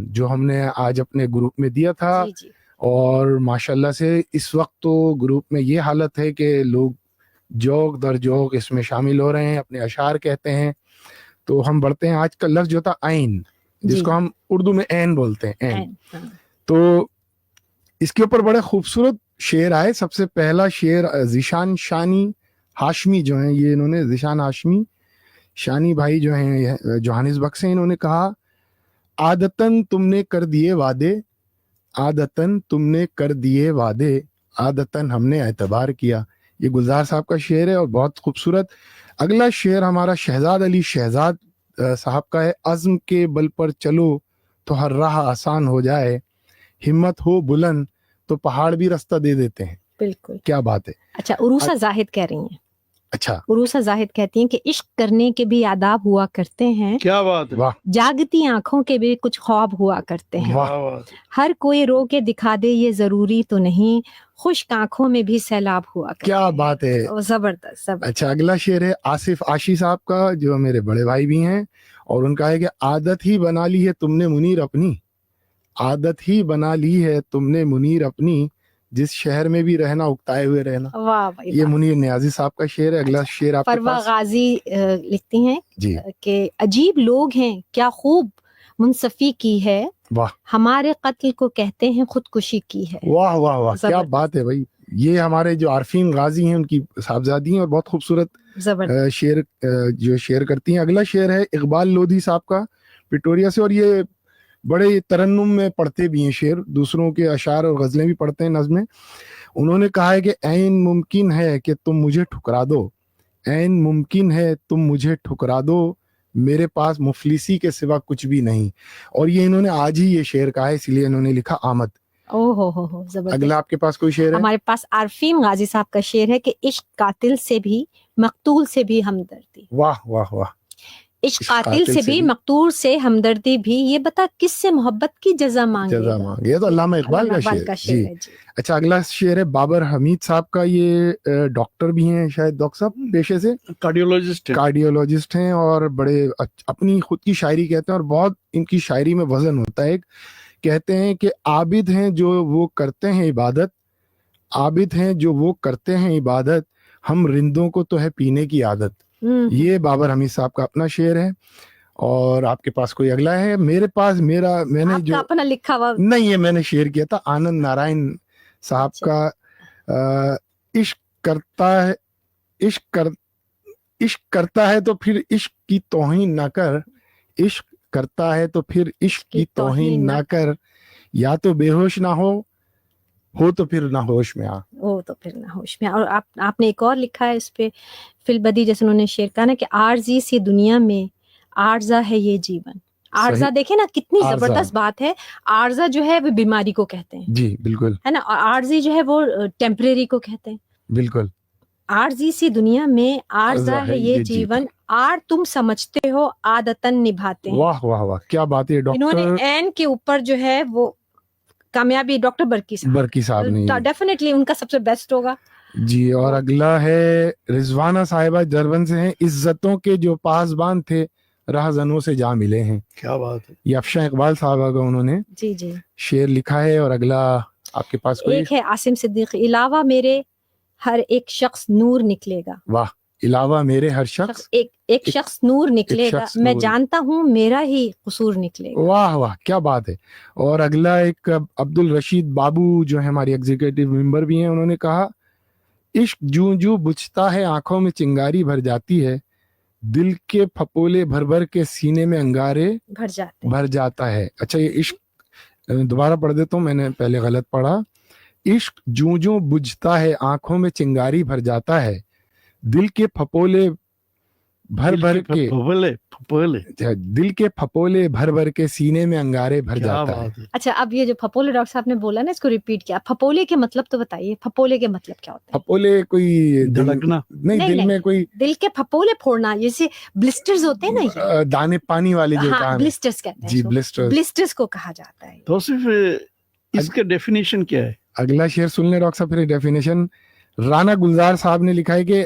جو ہم نے آج اپنے گروپ میں دیا تھا. جی جی اور ماشاءاللہ سے اس وقت تو گروپ میں یہ حالت ہے کہ لوگ جوک در جوک اس میں شامل ہو رہے ہیں, اپنے اشعار کہتے ہیں. تو ہم بڑھتے ہیں. آج کا لفظ جو تھا عین, جس کو ہم اردو میں عین بولتے ہیں, عین. تو اس کے اوپر بڑے خوبصورت شعر آئے. سب سے پہلا شعر ذیشان شانی ہاشمی جو ہیں, یہ انہوں نے ذیشان ہاشمی شانی بھائی جو ہیں جوہانسبرگ سے, انہوں نے کہا عادتاً تم نے کر دیے وعدے, عادتاً تم نے کر دیے وعدے, عادتاً ہم نے اعتبار کیا. یہ گلزار صاحب کا شعر ہے اور بہت خوبصورت. اگلا شعر ہمارا شہزاد علی شہزاد صاحب کا ہے. عزم کے بل پر چلو تو ہر راہ آسان ہو جائے, ہمت ہو بلند تو پہاڑ بھی راستہ دے دیتے ہیں. بالکل, کیا بات ہے. اچھا عروسہ زاہد کہہ رہی ہیں. اچھا, عروسہ زاہد کہتی ہیں کہ عشق کرنے کے بھی آداب ہوا کرتے ہیں, کیا بات ہے. واہ جاگتی آنکھوں کے بھی کچھ خواب ہوا کرتے ہیں. واہ, ہر کوئی رو کے دکھا دے یہ ضروری تو نہیں, خشک آنکھوں میں بھی سیلاب ہوا کرتے کیا ہیں. بات ہے. زبردست. اچھا, اگلا شعر ہے آصف عاشی صاحب کا, جو میرے بڑے بھائی بھی ہیں, اور ان کا ہے کہ عادت ہی بنا لی ہے تم نے منیر اپنی, عادت ہی بنا لی ہے تم نے منیر اپنی, جس شہر میں بھی رہنا اکتائے ہوئے رہنا. واہ بھائی, یہ منیر نیازی صاحب کا شعر ہے. اگلا شعر آپ کے فروا پاس. غازی لکھتی ہیں جی, کہ عجیب لوگ ہیں کیا خوب منصفی کی ہے, واہ ہمارے قتل کو کہتے ہیں خودکشی کی ہے. واہ واہ واہ, کیا زبردست. بات ہے بھائی. یہ ہمارے جو عارفین غازی ہیں ان کی صاحبزادی ہیں, اور بہت خوبصورت زبردست. شعر جو شعر کرتی ہیں. اگلا شعر ہے اقبال لودھی صاحب کا پٹوریا سے, اور یہ بڑے ترنم میں پڑھتے بھی ہیں شعر, دوسروں کے اشعار اور غزلیں بھی پڑھتے ہیں, نظمیں. انہوں نے کہا ہے کہ عین ممکن ہے کہ تم مجھے ٹھکرا دو, عین ممکن ہے تم مجھے ٹھکرا دو, میرے پاس مفلسی کے سوا کچھ بھی نہیں. اور یہ انہوں نے آج ہی یہ شعر کہا ہے, اس لیے انہوں نے لکھا آمد. ہو زبردست. اگلا آپ کے پاس کوئی شعر ہے؟ ہمارے پاس عارفین غازی صاحب کا شعر ہے کہ عشق قاتل سے بھی مقتول سے بھی ہمدردی. واہ واہ واہ. عشق قاتل سے بھی مقتول سے ہمدردی بھی, یہ بتا کس سے محبت کی جزا مانگے جزا گا. مانگ, یہ تو علامہ اقبال کا شعر ہے. جی. اچھا, اگلا شعر ہے بابر حمید صاحب کا. یہ ڈاکٹر بھی ہیں شاید, ڈاکٹر صاحب پیشے سے کارڈیولوجسٹ ہیں, اور بڑے اپنی خود کی شاعری کہتے ہیں, اور بہت ان کی شاعری میں وزن ہوتا ہے. کہتے ہیں کہ عابد ہیں جو وہ کرتے ہیں عبادت, عابد ہیں جو وہ کرتے ہیں عبادت, ہم رندوں کو تو ہے پینے کی عادت. یہ بابر حمید صاحب کا اپنا شعر ہے. اور آپ کے پاس کوئی اگلا ہے؟ میرے پاس میں نے جو اپنا لکھا ہوا نہیں, یہ میں نے شعر کیا تھا آنند نارائن صاحب کا. عشق کرتا ہے, عشق کرتا ہے تو پھر عشق کی توہین نہ کر, عشق کرتا ہے تو پھر عشق کی توہین نہ کر, یا تو بے ہوش نہ ہو تو پھر نہ ہوش میں آ, ہو تو پھر نہ ہوش میں. اور آپ نے ایک اور لکھا ہے اس پہ فی البدی, جیسے انہوں نے شعر کہا نا کہ عارضی سی دنیا میں عارضہ ہے یہ جیون. عارضہ دیکھیں نا کتنی زبردست بات ہے. عارضہ جو ہے وہ بیماری کو کہتے ہیں. جی بالکل ہے نا, اور عارضی جو ہے وہ ٹیمپریری کو کہتے ہیں. بالکل. عارضی سی دنیا میں عارضہ ہے یہ جیون, آر تم سمجھتے ہو عادتاً نبھاتے ہیں. واہ واہ واہ, کیا بات ہے. انہوں نے این کے اوپر جو ہے وہ کامیابی ڈاکٹر برکی صاحب نے ڈیفینیٹلی ان کا سب سے بیسٹ ہوگا. جی. اور اگلا ہے رضوانہ صاحبہ دربن سے ہیں. عزتوں کے جو پاسبان تھے رہزنوں سے جا ملے ہیں. کیا بات ہے. یہ افشاں اقبال صاحبہ کا انہوں نے جی جی شعر لکھا ہے. اور اگلا آپ کے پاس کوئی؟ ایک ہے عاصم صدیق, علاوہ میرے ہر ایک شخص نور نکلے گا. واہ, علاوہ میرے ہر شخص ایک شخص نور نکلے گا, میں جانتا ہوں میرا ہی قصور نکلے گا. واہ واہ, کیا بات ہے. اور اگلا ایک عبد الرشید بابو جو ہے ہماری ایگزیکٹو ممبر بھی ہیں, انہوں نے کہا عشق جوں جوں بجھتا ہے آنکھوں میں چنگاری بھر جاتی ہے, دل کے پھپولے بھر بھر کے سینے میں انگارے بھر جاتا ہے. اچھا, یہ عشق دوبارہ پڑھ دیتا ہوں, میں نے پہلے غلط پڑھا. عشق جوں جوں بجھتا ہے آنکھوں میں چنگاری بھر جاتا ہے, دل کے پھپولے بھر بھر کے دل کے پھپولے بھر بھر کے سینے میں انگارے بھر جاتا ہے. اچھا, اب یہ جو پھپولے ڈاکٹر صاحب نے بولا نا, اس کو ریپیٹ کیا. پھپولے کے مطلب تو بتائیے, پھپولے کے مطلب کیا ہوتا ہے؟ پھپولے کوئی دھڑکنا نہیں, دل میں کوئی دل کے پھپولے پھوڑنا, جیسے بلسٹرز ہوتے ہیں نا, دانے پانی والے جو کہا, بلسٹرز کہتے ہیں. جی بلسٹرز کو کہا جاتا ہے. تو صرف اس کے ڈیفینیشن کیا ہے؟ اگلا شعر سن لیں ڈاکٹر صاحب, پھر ڈیفینیشن. رانا گلزار صاحب نے لکھا ہے کہ